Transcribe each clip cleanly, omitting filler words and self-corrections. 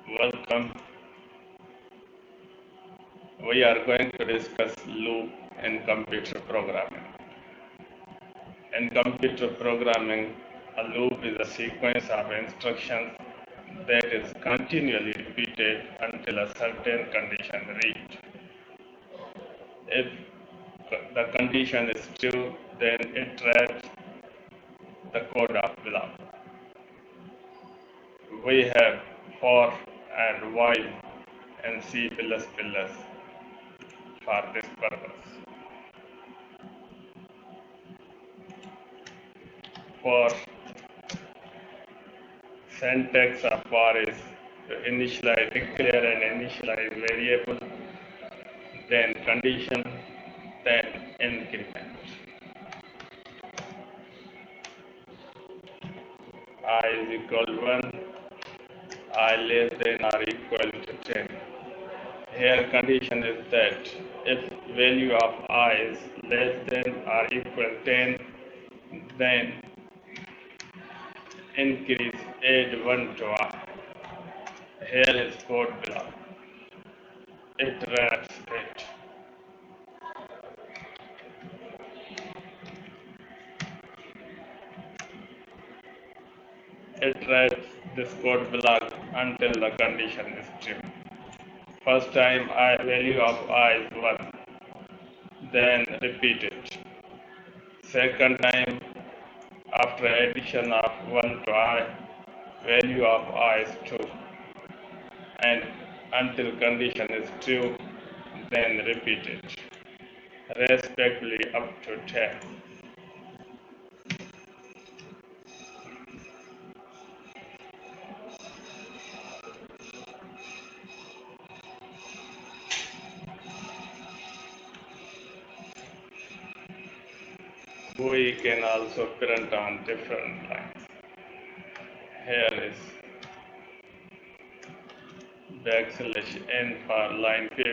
Welcome. We are going to discuss loop in computer programming. In computer programming, a loop is a sequence of instructions that is continually repeated until a certain condition reached. If the condition is true, then it writes the code of below. We have for and while in C++ for this purpose. For syntax of for is to initialize, declare and initialize variable, then condition, then increment. I is equal 1, I less than or equal to 10. Here condition is that if value of I is less than or equal 10, then increase add 1 to I. Here is code below. It writes it. It writes this code block until the condition is true. First time I value of I is 1, then repeat it. Second time after addition of 1 to I, value of I is 2, and until condition is true, then repeat it, respectively up to 10. We can also print on different lines. Here is \n for line 5.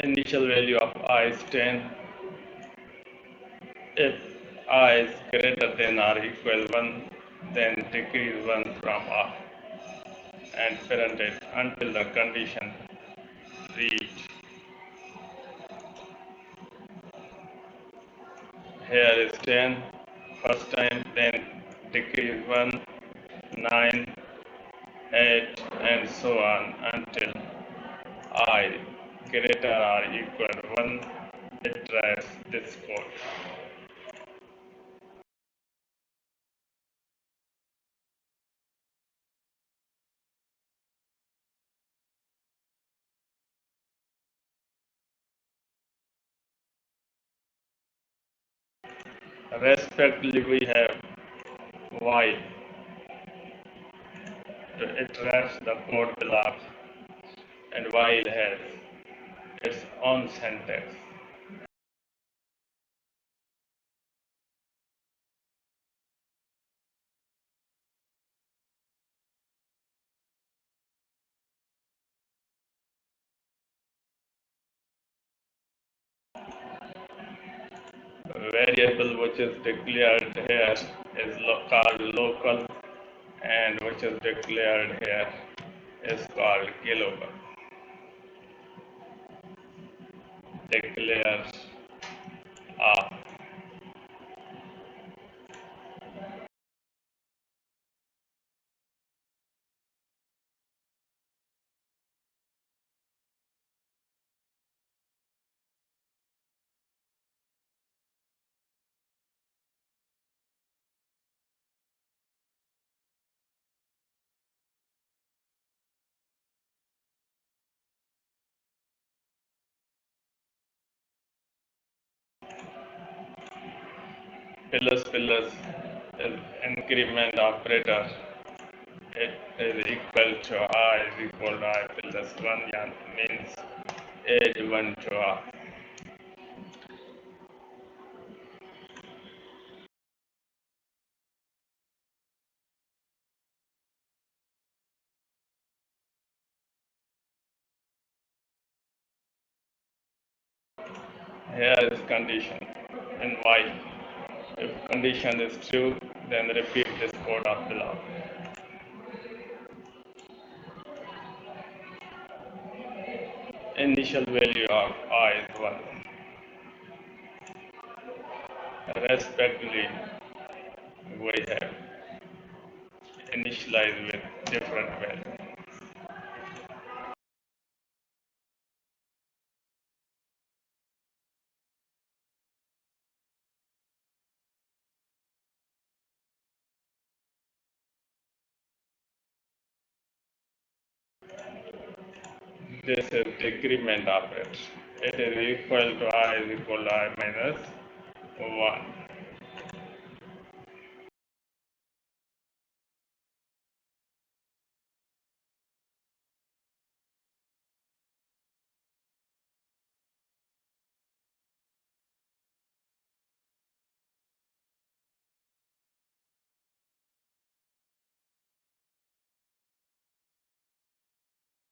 Initial value of I is 10. If I is greater than or equal 1, then decrease 1 from I and print it until the condition reached. Here is 10, first time, then decrease 1, 9, 8, and so on until I greater or equal 1. It tries this code. Respectively, we have while to address the code blocks, and while has its own syntax. Variable which is declared here is called local, and which is declared here is called global. Declares plus is increment operator. It is equal to I is equal to I plus 1, yeah, means add 1 to I. Here is condition in while. If condition is true, then repeat this code of below. Initial value of I is 1. Respectively, we have initialized with different value. This is decrement operator. It is equal to I is equal to I minus 1.